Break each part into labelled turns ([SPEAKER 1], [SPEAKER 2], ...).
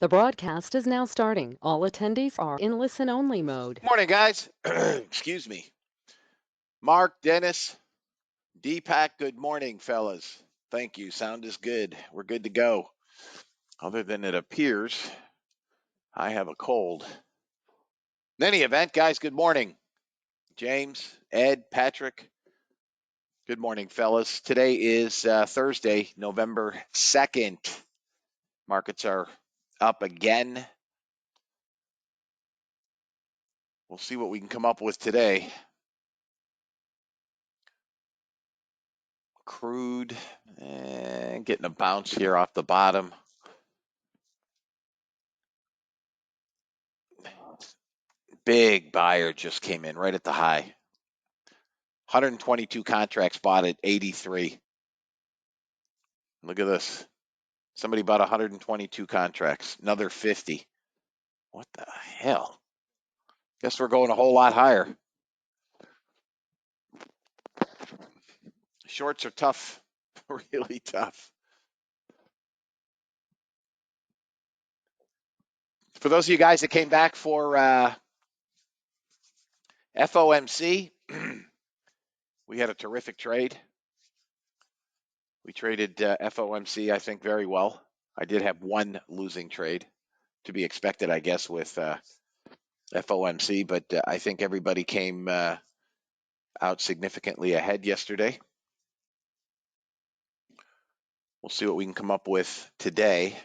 [SPEAKER 1] The broadcast is now starting. All attendees are in listen-only mode.
[SPEAKER 2] Morning, guys. Excuse me. Mark, Dennis, Deepak, good morning, fellas. Thank you. Sound is good. We're good to go. Other than it appears I have a cold. In any event, guys, good morning. James, Ed, Patrick, good morning, fellas. Today is Thursday, November 2nd. Markets are up again. We'll see what we can come up with today. Crude, getting a bounce here off the bottom. Big buyer just came in right at the high. 122 contracts bought at 83. Look at this. Somebody bought 122 contracts. Another 50. What the hell? Guess we're going a whole lot higher. Shorts are tough. Really tough. For those of you guys that came back for FOMC, we had a terrific trade. We traded FOMC, I think, very well. I did have one losing trade, to be expected, I guess, with FOMC, but I think everybody came out significantly ahead yesterday. We'll see what we can come up with today,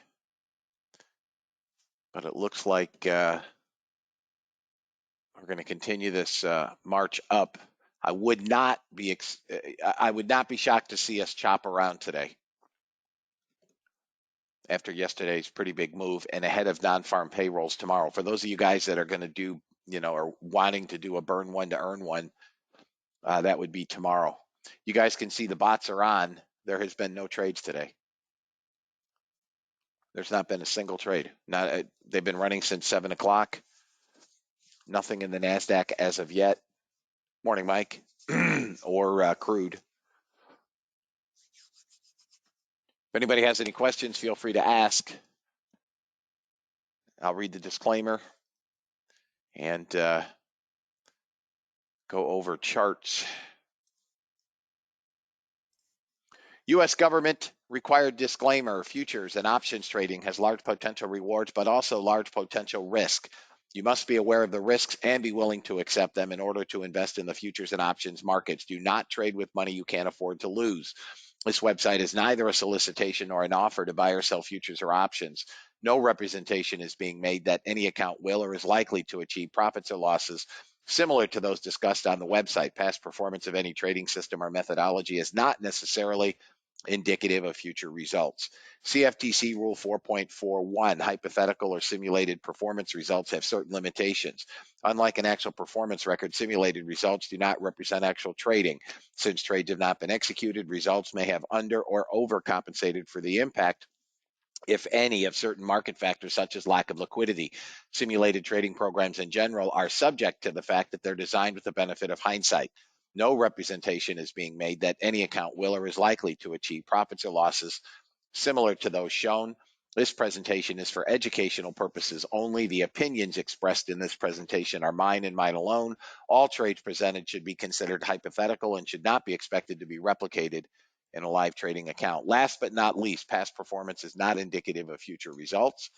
[SPEAKER 2] but it looks like we're going to continue this march up. I would not be shocked to see us chop around today after yesterday's pretty big move and ahead of non-farm payrolls tomorrow. For those of you guys that are going to do, or wanting to do a burn one to earn one, that would be tomorrow. You guys can see the bots are on. There has been no trades today. There's not been a single trade. They've been running since 7 o'clock. Nothing in the NASDAQ as of yet. Morning, Mike, or crude. If anybody has any questions, feel free to ask. I'll read the disclaimer and go over charts. U.S. government required disclaimer: futures and options trading has large potential rewards, but also large potential risk. You must be aware of the risks and be willing to accept them in order to invest in the futures and options markets. Do not trade with money you can't afford to lose. This website is neither a solicitation nor an offer to buy or sell futures or options. No representation is being made that any account will or is likely to achieve profits or losses similar to those discussed on the website. Past performance of any trading system or methodology is not necessarily indicative of future results. CFTC Rule 4.41, hypothetical or simulated performance results have certain limitations. Unlike an actual performance record, simulated results do not represent actual trading. Since trades have not been executed, results may have under or overcompensated for the impact, if any, of certain market factors such as lack of liquidity. Simulated trading programs in general are subject to the fact that they're designed with the benefit of hindsight. No representation is being made that any account will or is likely to achieve profits or losses similar to those shown. This presentation is for educational purposes only. The opinions expressed in this presentation are mine and mine alone. All trades presented should be considered hypothetical and should not be expected to be replicated in a live trading account. Last but not least, past performance is not indicative of future results.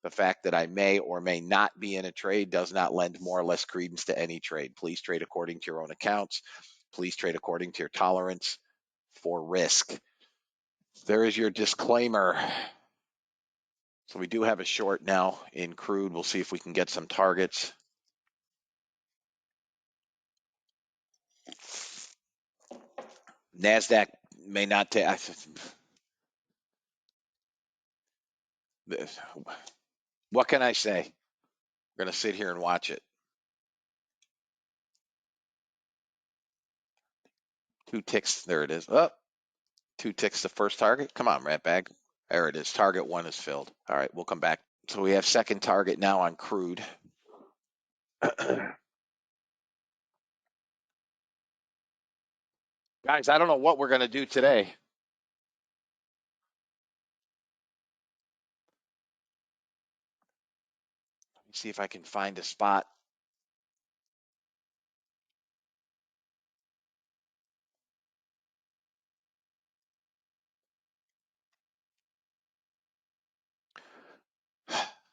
[SPEAKER 2] The fact that I may or may not be in a trade does not lend more or less credence to any trade. Please trade according to your own accounts. Please trade according to your tolerance for risk. There is your disclaimer. So we do have a short now in crude. We'll see if we can get some targets. NASDAQ may not take. What can I say? We're going to sit here and watch it. 2 ticks. There it is. Oh, 2 ticks the first target. Come on, rat bag. There it is. Target 1 is filled. All right, we'll come back. So we have second target now on crude. Guys, I don't know what we're going to do today. See if I can find a spot.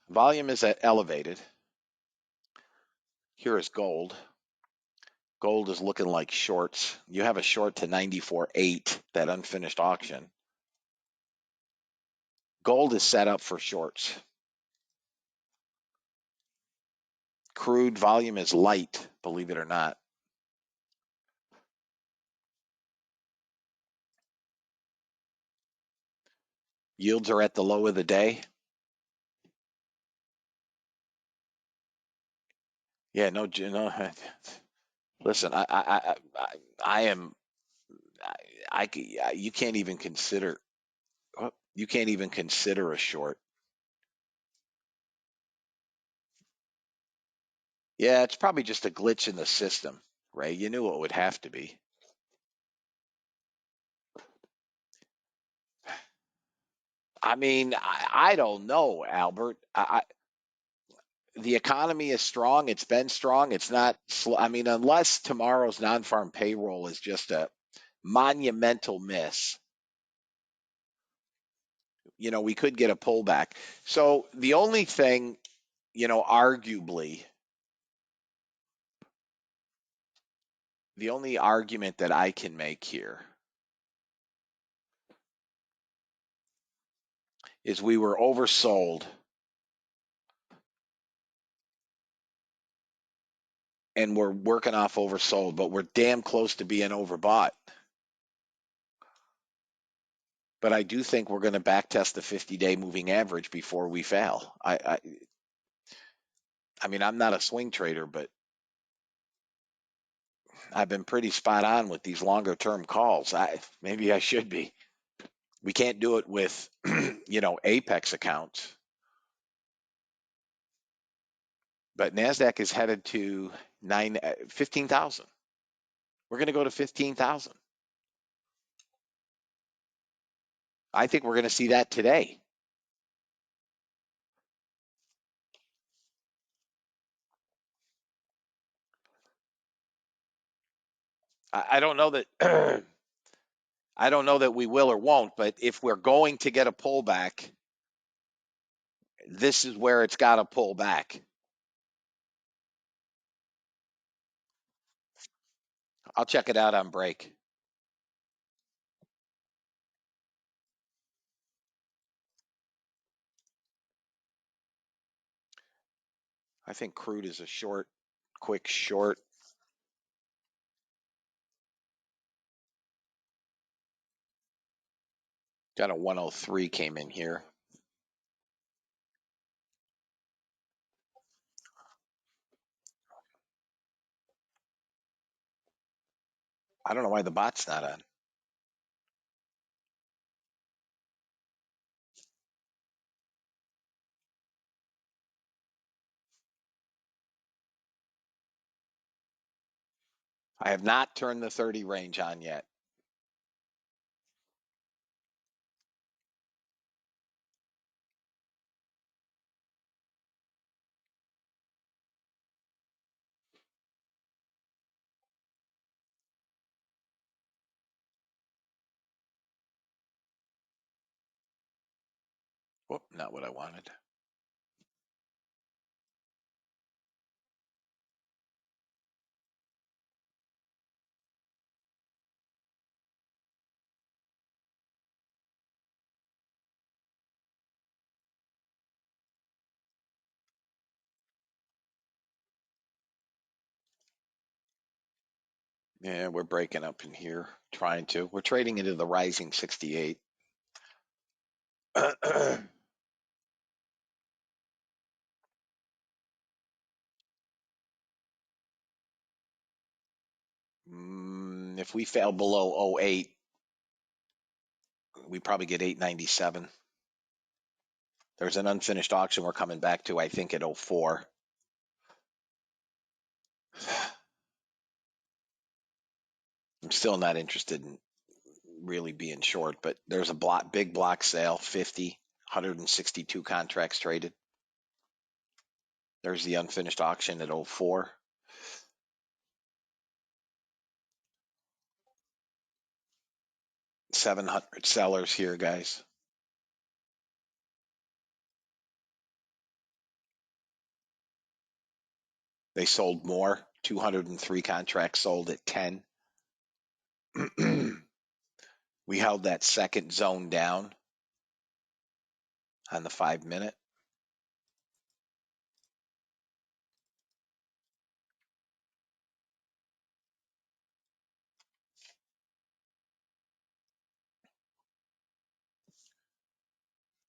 [SPEAKER 2] Volume is elevated. Here is gold. Gold is looking like shorts. You have a short to 94.8, that unfinished auction. Gold is set up for shorts. Crude volume is light, believe it or not. Yields are at the low of the day. Yeah, no. Listen, I am. You can't even consider. You can't even consider a short. Yeah, it's probably just a glitch in the system, Ray. You knew it would have to be. I mean, I don't know, Albert. The economy is strong. It's been strong. It's not slow. I mean, unless tomorrow's non-farm payroll is just a monumental miss, we could get a pullback. So the only thing, arguably, the only argument that I can make here is we were oversold and we're working off oversold, but we're damn close to being overbought. But I do think we're going to backtest the 50-day moving average before we fail. I mean, I'm not a swing trader, but I've been pretty spot on with these longer term calls. Maybe I should be. We can't do it with, Apex accounts. But Nasdaq is headed to 15,000. We're going to go to 15,000. I think we're going to see that today. I don't know that I don't know that we will or won't, but if we're going to get a pullback, this is where it's got to pull back. I'll check it out on break. I think crude is a short, quick short. Got a 103 came in here. I don't know why the bot's not on. I have not turned the 30 range on yet. Whoop, not what I wanted. Yeah, we're breaking up in here, trying to. We're trading into the rising 68. If we fail below 08, we probably get 897. There's an unfinished auction we're coming back to, I think, at 04. I'm still not interested in really being short, but there's a big block sale, 50, 162 contracts traded. There's the unfinished auction at 04. $700 sellers here, guys. They sold more. 203 contracts sold at 10. We held that second zone down on the 5-minute.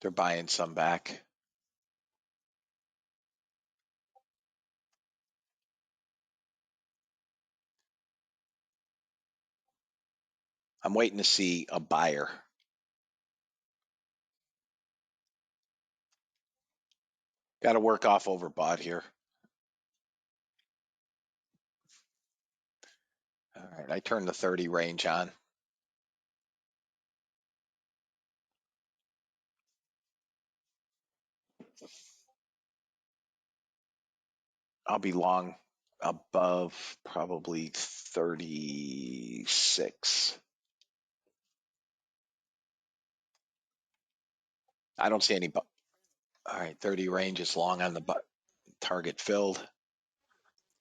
[SPEAKER 2] They're buying some back. I'm waiting to see a buyer. Got to work off overbought here. All right, I turned the 30 range on. I'll be long above probably 36. I don't see any. All right, 30 range is long on the target filled.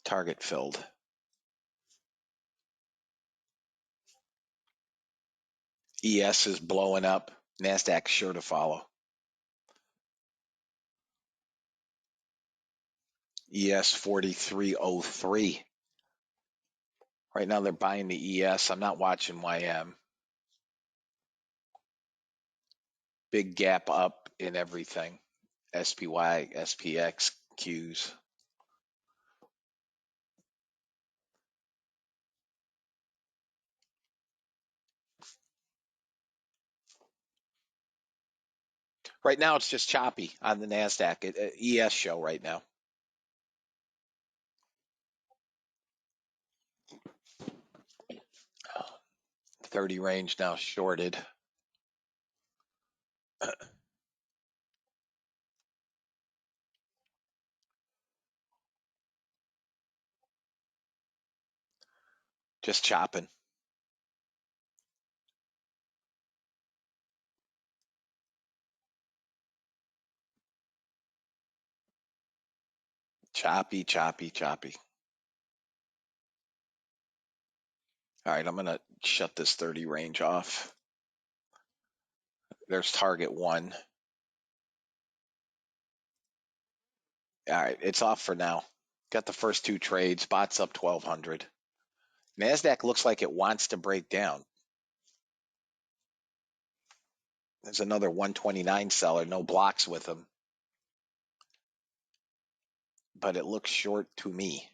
[SPEAKER 2] Target filled. ES is blowing up. NASDAQ sure to follow. ES 4303. Right now they're buying the ES. I'm not watching YM. Big gap up in everything. SPY, SPX, Qs. Right now it's just choppy on the NASDAQ. ES show right now. Oh, 30 range now shorted. Just chopping. Choppy, choppy, choppy. All right, I'm going to shut this 30 range off. There's target 1. All right, it's off for now. Got the first 2 trades. Bot's up 1,200. NASDAQ looks like it wants to break down. There's another 129 seller. No blocks with him. But it looks short to me.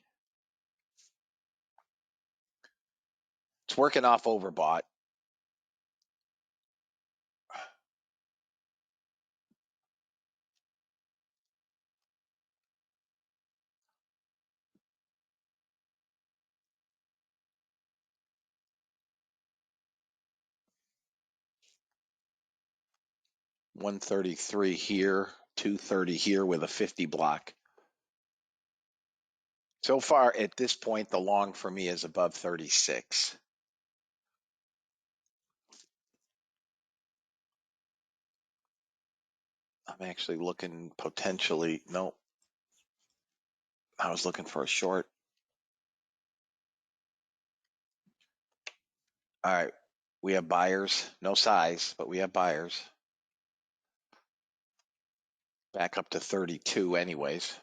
[SPEAKER 2] It's working off overbought. $133 here, $230 here with a 50 block. So far at this point, the long for me is above 36. I'm actually looking potentially, no, I was looking for a short. All right, we have buyers, no size, but we have buyers. Back up to 32 anyways.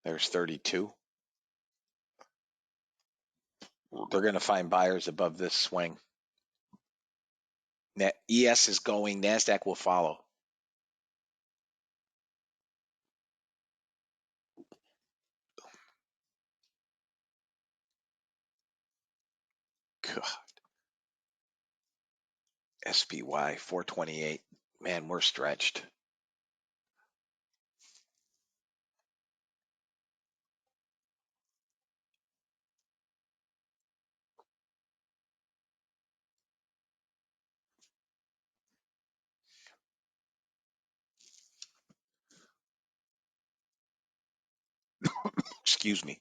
[SPEAKER 2] There's 32. They're going to find buyers above this swing. ES is going, NASDAQ will follow. God. SPY 428. Man, we're stretched. Excuse me.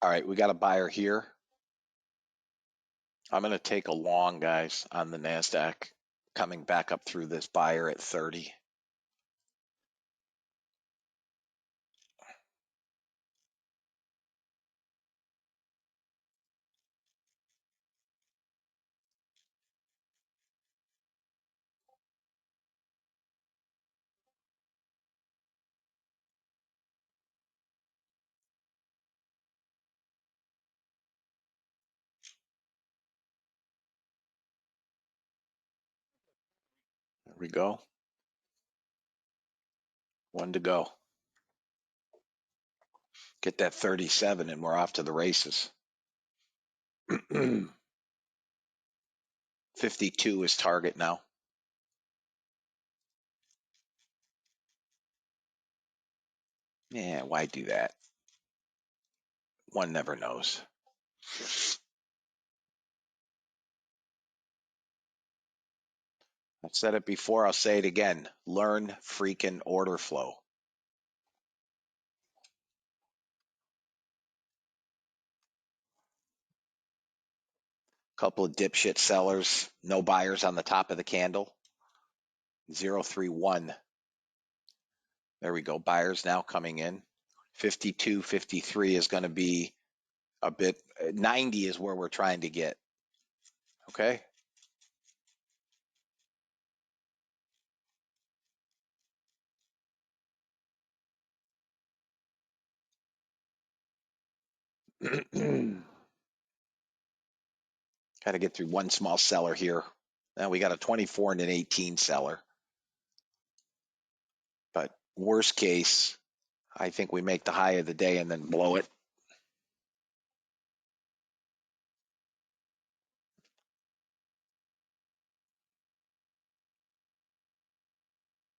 [SPEAKER 2] All right, we got a buyer here. I'm going to take a long, guys, on the NASDAQ, coming back up through this buyer at 30. There we go. One to go. Get that 37 and we're off to the races. 52 is target now. Yeah, why do that? One never knows. I've said it before, I'll say it again. Learn freaking order flow. Couple of dipshit sellers, no buyers on the top of the candle. 031. There we go. Buyers now coming in. 52, 53 is going to be a bit. 90 is where we're trying to get. Okay. Got to get through one small seller here. Now we got a 24 and an 18 seller. But worst case, I think we make the high of the day and then blow it.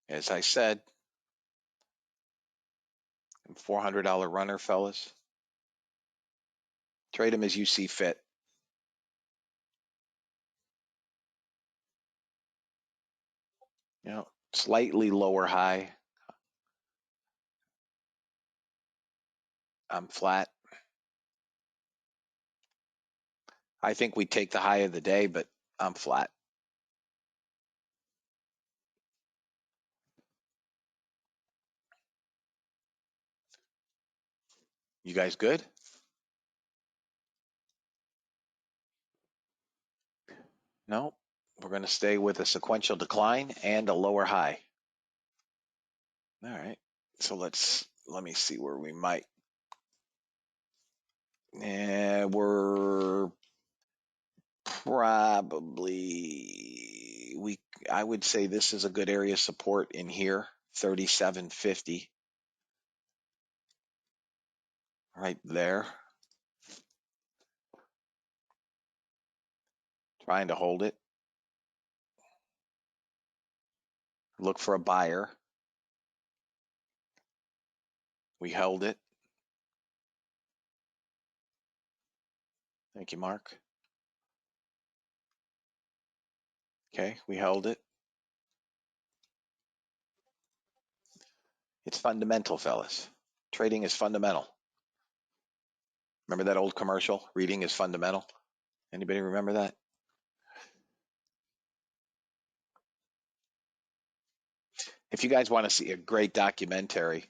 [SPEAKER 2] As I said, $400 runner, fellas. Trade them as you see fit. You know, slightly lower high. I'm flat. I think we take the high of the day, but I'm flat. You guys good? No, we're going to stay with a sequential decline and a lower high. All right. So let me see where we might. We're probably I would say this is a good area of support in here, 37.50. Right there. Trying to hold it. Look for a buyer. We held it. Thank you, Mark. Okay, we held it. It's fundamental, fellas. Trading is fundamental. Remember that old commercial? Reading is fundamental. Anybody remember that? If you guys want to see a great documentary,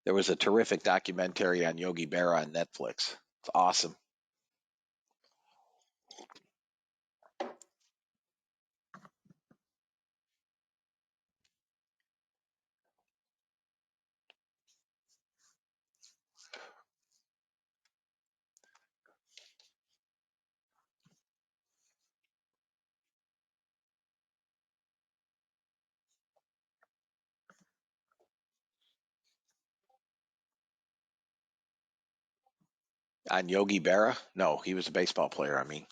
[SPEAKER 2] there was a terrific documentary on Yogi Berra on Netflix. It's awesome. On Yogi Berra? No, he was a baseball player. I mean,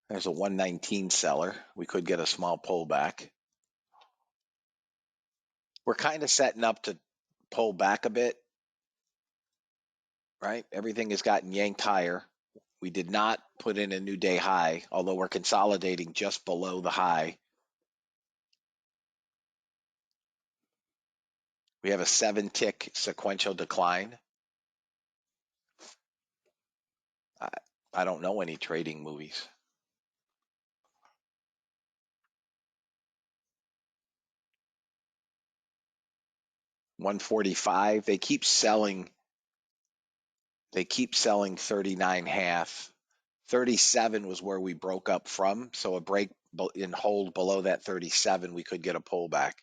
[SPEAKER 2] there's a 119 seller. We could get a small pullback. We're kind of setting up to pull back a bit, right? Everything has gotten yanked higher. We did not put in a new day high, although we're consolidating just below the high. We have a 7-tick sequential decline. I don't know any trading movies. $145. They keep selling 39.5. 37 was where we broke up from. So a break and hold below that 37, we could get a pullback.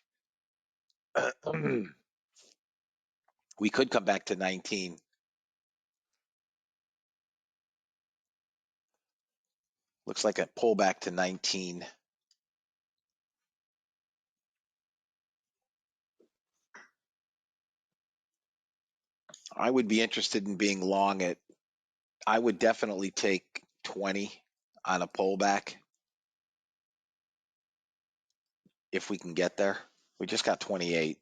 [SPEAKER 2] We could come back to 19. Looks like a pullback to 19. I would be interested in being long at, I would definitely take 20 on a pullback if we can get there. We just got 28.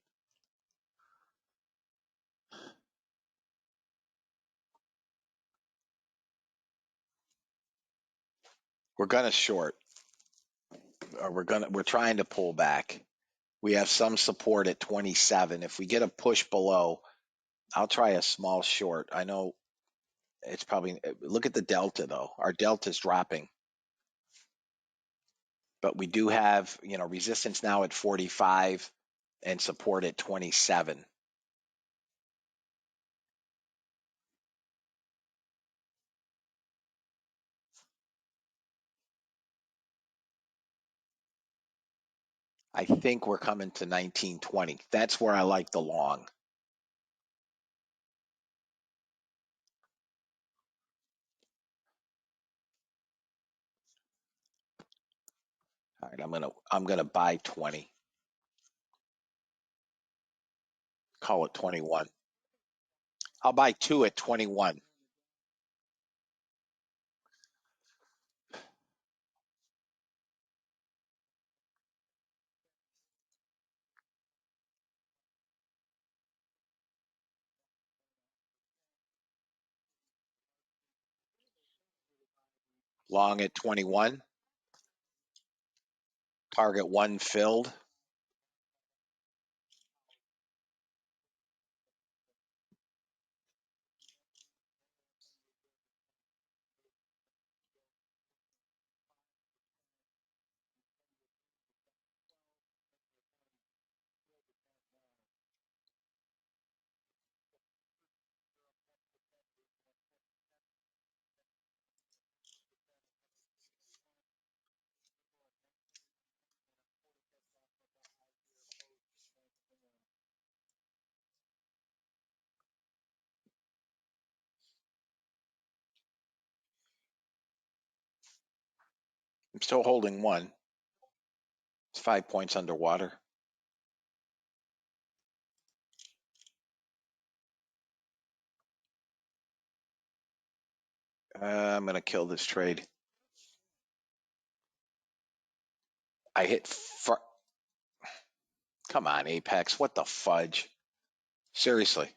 [SPEAKER 2] We're gonna short, or we're trying to pull back. We have some support at 27. If we get a push below, I'll try a small short. I know it's probably, look at the delta though. Our delta is dropping, but we do have, resistance now at 45 and support at 27. I think we're coming to 1920. That's where I like the long. All right, I'm gonna buy 20. Call it 21. I'll buy 2 at 21. Long at 21. Target 1 filled. I'm still holding 1. It's 5 points underwater. I'm going to kill this trade. I hit. Come on, Apex. What the fudge? Seriously.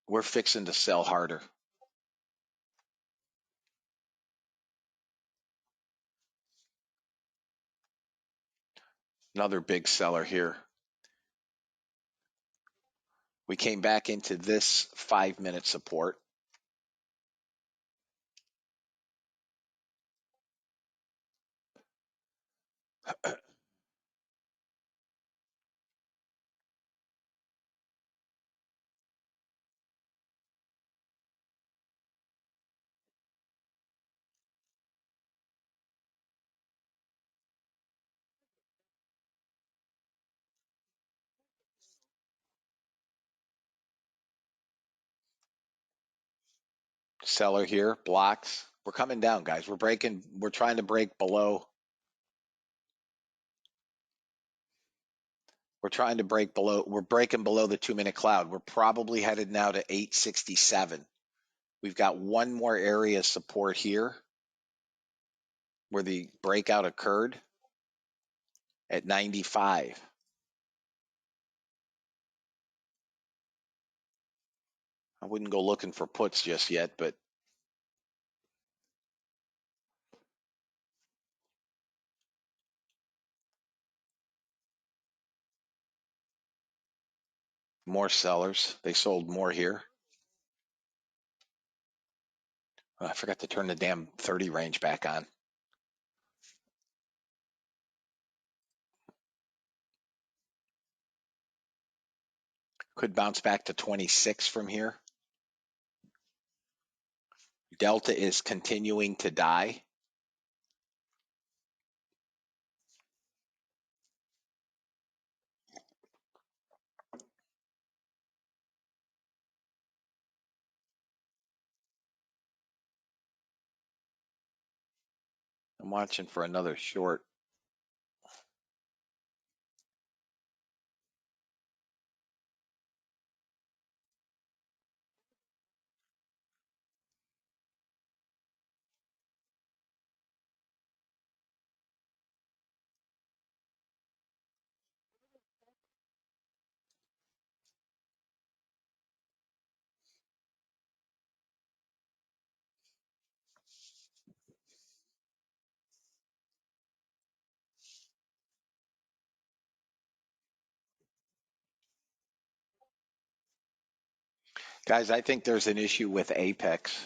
[SPEAKER 2] We're fixing to sell harder. Another big seller here. We came back into this 5-minute support. Seller here, blocks. We're coming down, guys. We're trying to break below. We're trying to break below, we're breaking below the 2-minute cloud. We're probably headed now to 867. We've got one more area of support here where the breakout occurred at 95. I wouldn't go looking for puts just yet, but more sellers. They sold more here. Oh, I forgot to turn the damn 30 range back on. Could bounce back to 26 from here. Delta is continuing to die. I'm watching for another short. Guys, I think there's an issue with Apex.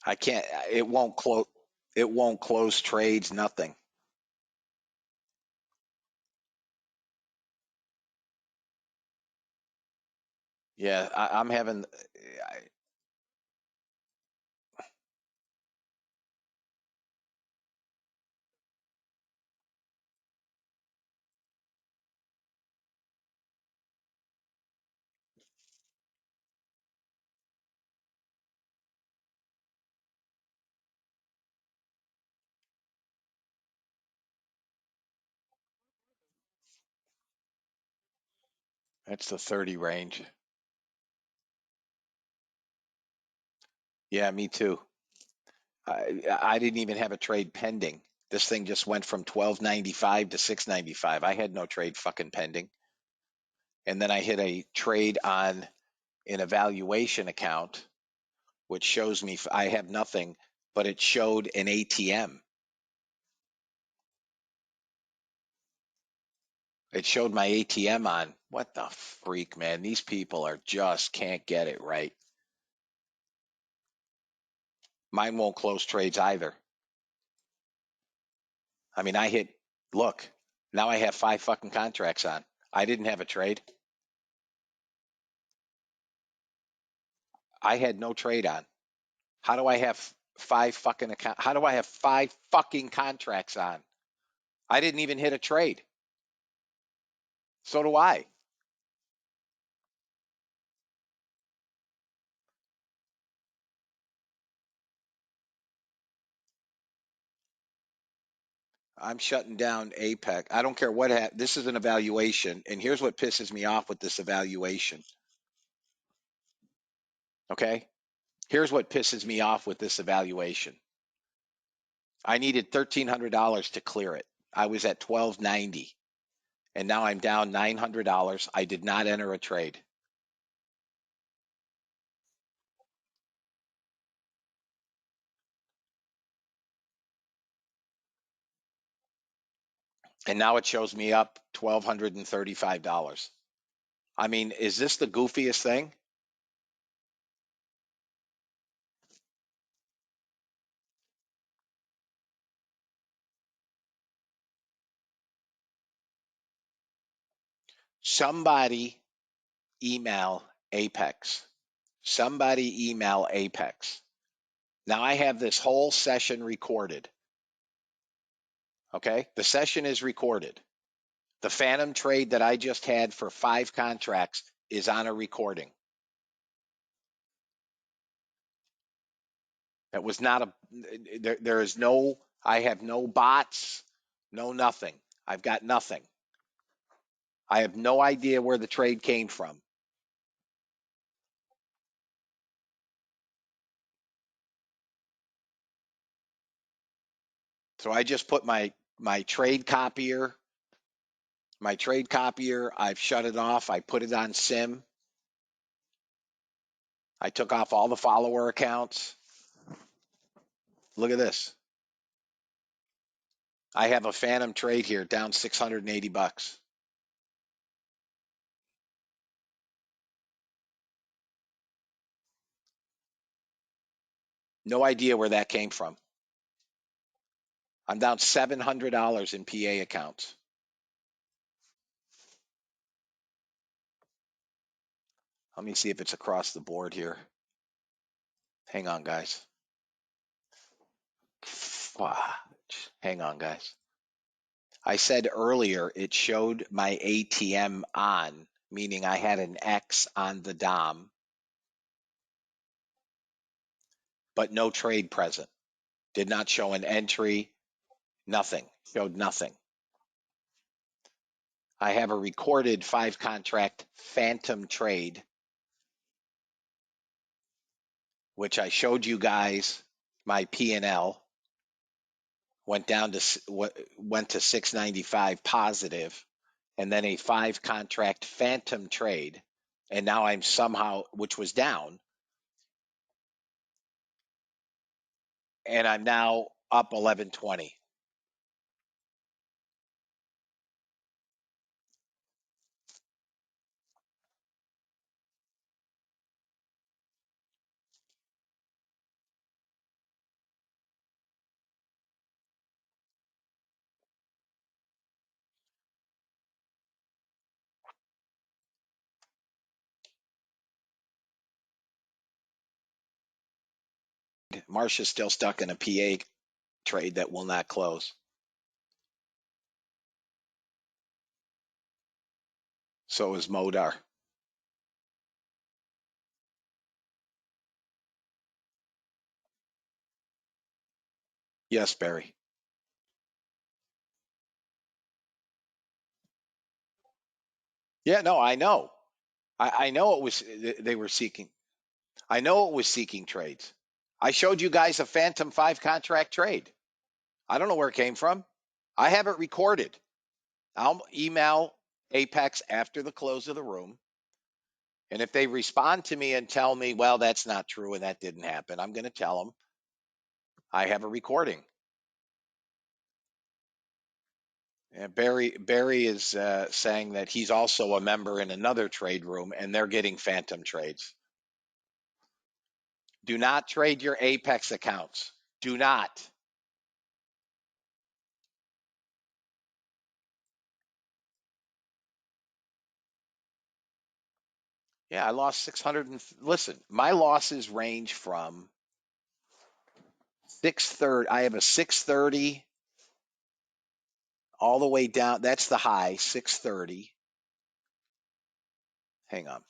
[SPEAKER 2] I can't, it won't close. It won't close trades, nothing. Yeah, I'm having, that's the 30 range. Yeah, me too. I didn't even have a trade pending. This thing just went from 12.95 to 6.95. I had no trade fucking pending. And then I hit a trade on an evaluation account, which shows me I have nothing, but it showed an ATM. It showed my ATM on. What the freak, man? These people are just can't get it right. Mine won't close trades either. I mean, look, now I have 5 fucking contracts on. I didn't have a trade. I had no trade on. How do I have 5 fucking how do I have 5 fucking contracts on? I didn't even hit a trade. So do I. I'm shutting down APEC. I don't care what this is an evaluation, and here's what pisses me off with this evaluation. Okay? Here's what pisses me off with this evaluation. I needed $1,300 to clear it. I was at 1290, and now I'm down $900. I did not enter a trade. And now it shows me up $1,235. I mean, is this the goofiest thing? Somebody email Apex Somebody email Apex. Now I have this whole session recorded. Okay. The session is recorded. The phantom trade that I just had for 5 contracts is on a recording. That was not a, there is no, I have no bots, no nothing. I've got nothing. I have no idea where the trade came from. So I just put my trade copier, I've shut it off. I put it on SIM. I took off all the follower accounts. Look at this. I have a phantom trade here down 680 bucks. No idea where that came from. I'm down $700 in PA accounts. Let me see if it's across the board here. Hang on, guys. Hang on, guys. I said earlier it showed my ATM on, meaning I had an X on the DOM, but no trade present. Did not show an entry, nothing. Showed nothing. I have a recorded 5 contract phantom trade, which I showed you guys my P&L. Went to 695 positive, and then a 5 contract phantom trade, and now I'm somehow, which was down, and I'm now up 1120. Marcia's still stuck in a PA trade that will not close. So is Modar. Yes, Barry. Yeah, no, I know. I know it was, they were seeking. I know it was seeking trades. I showed you guys a phantom 5 contract trade. I don't know where it came from. I have it recorded. I'll email Apex after the close of the room. And if they respond to me and tell me, well, that's not true and that didn't happen, I'm going to tell them I have a recording. And Barry is saying that he's also a member in another trade room and they're getting phantom trades. Do not trade your Apex accounts. Do not. Yeah, I lost 600. Listen, my losses range from 630. I have a 630 all the way down. That's the high, 630. Hang on.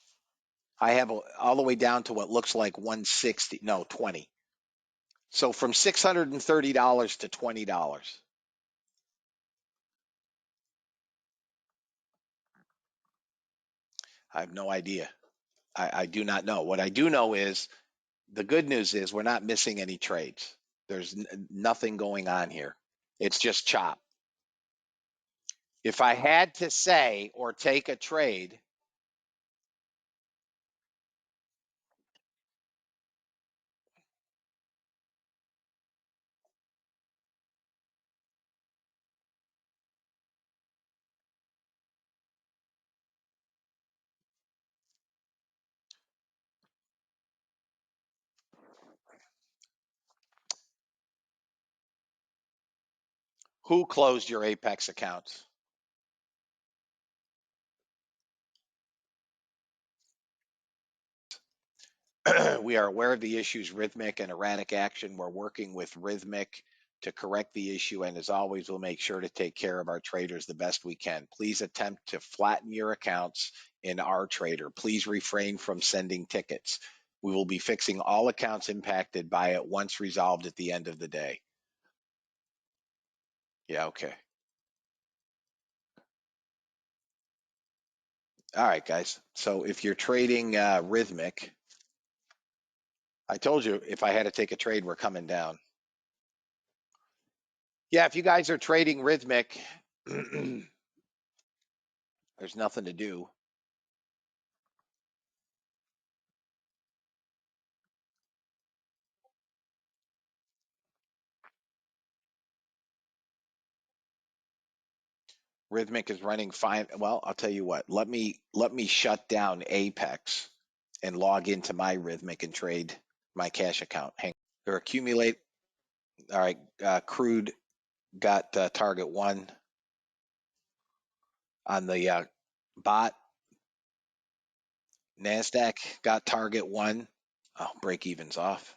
[SPEAKER 2] I have all the way down to what looks like 160. No, 20. So from $630 to $20. I have no idea. I do not know. What I do know is the good news is we're not missing any trades. There's nothing going on here. It's just chop. If I had to say or take a trade, who closed your Apex accounts? We are aware of the issues, rhythmic and erratic action. We're working with Rhythmic to correct the issue, and as always, we'll make sure to take care of our traders the best we can. Please attempt to flatten your accounts in our trader. Please refrain from sending tickets. We will be fixing all accounts impacted by it once resolved at the end of the day. Yeah, okay. All right, guys. So if you're trading Rhythmic, I told you if I had to take a trade, we're coming down. Yeah, if you guys are trading Rhythmic, there's nothing to do. Rhythmic is running fine. Well, I'll tell you what. Let me shut down Apex and log into my Rhythmic and trade my cash account. Hang. Or accumulate. All right. Crude got target one on the bot. Nasdaq got target one. Oh, break evens off.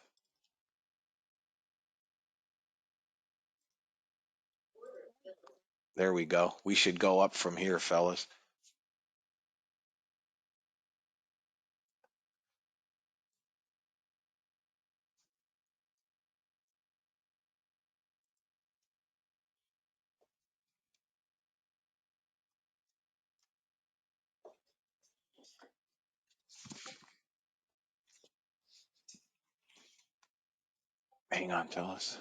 [SPEAKER 2] There we go. We should go up from here, fellas. Hang on, fellas.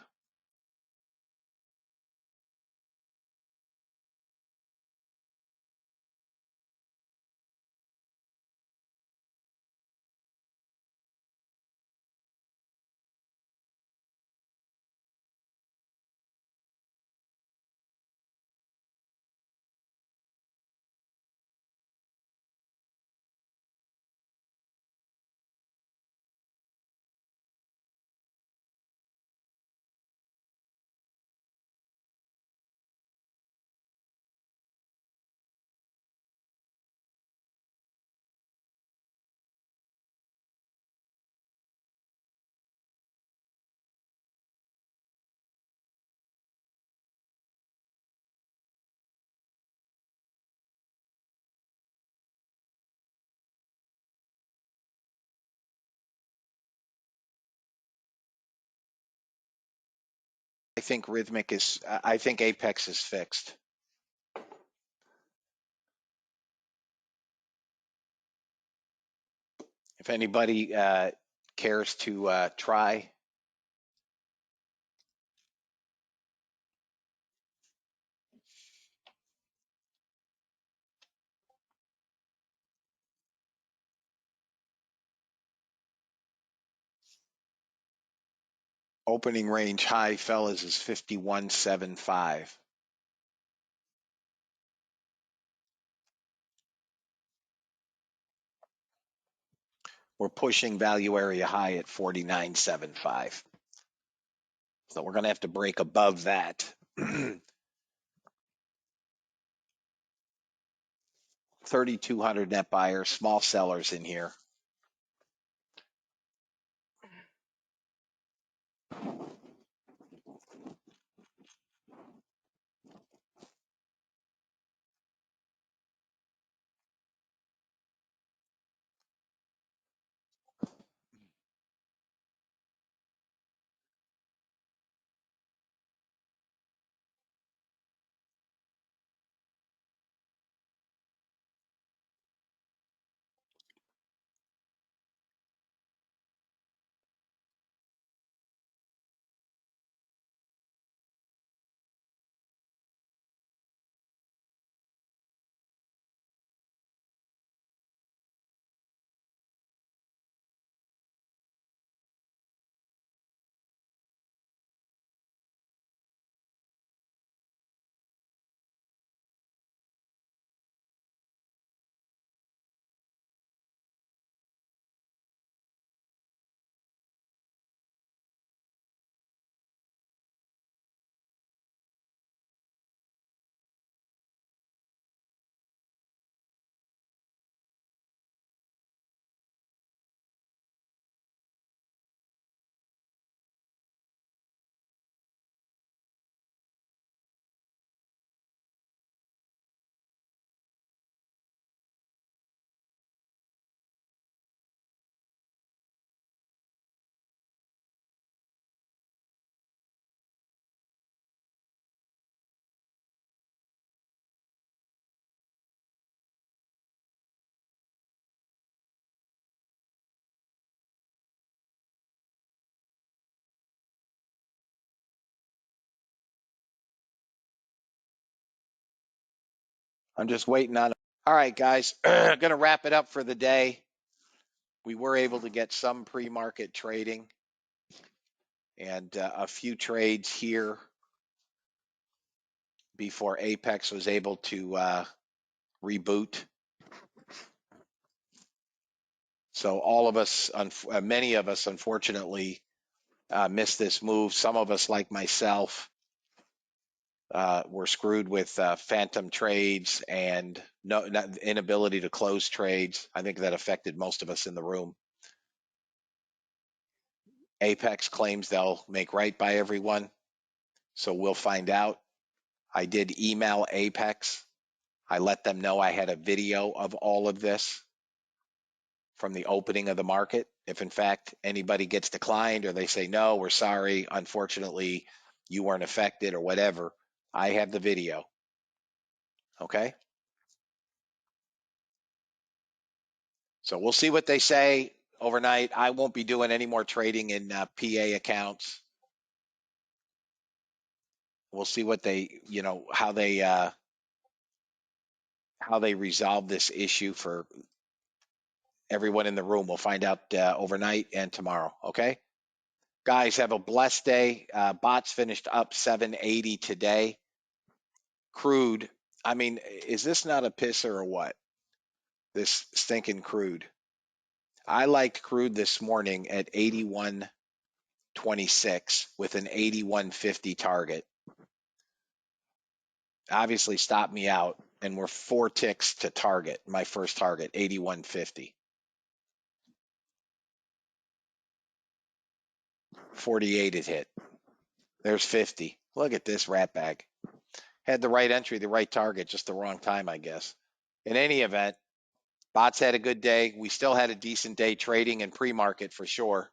[SPEAKER 2] I think Rhythmic is. I think Apex is fixed. If anybody cares to try, opening range high, fellas, is 51.75. We're pushing value area high at 49.75. So we're going to have to break above that. 3,200 net buyers, small sellers in here. I'm just waiting on. All right, guys, going to wrap it up for the day. We were able to get some pre-market trading and a few trades here before Apex was able to reboot. So all of us, many of us, unfortunately, missed this move. Some of us, like myself, were screwed with phantom trades and inability to close trades. I think that affected most of us in the room. Apex claims they'll make right by everyone, so we'll find out. I did email Apex. I let them know I had a video of all of this from the opening of the market. If in fact anybody gets declined or they say, no, we're sorry, unfortunately, you weren't affected or whatever, I have the video. Okay. So we'll see what they say overnight. I won't be doing any more trading in PA accounts. We'll see what they, how they resolve this issue for everyone in the room. We'll find out overnight and tomorrow. Okay. Guys, have a blessed day. Bots finished up 780 today. Crude. I mean, is this not a pisser or what? This stinking crude. I liked crude this morning at 81.26 with an 81.50 target. Obviously stopped me out, and we're 4 ticks to target. My first target, 81.50. 48 it hit. There's 50. Look at this rat bag. Had the right entry, the right target, just the wrong time, I guess. In any event, bots had a good day. We still had a decent day trading and pre-market for sure.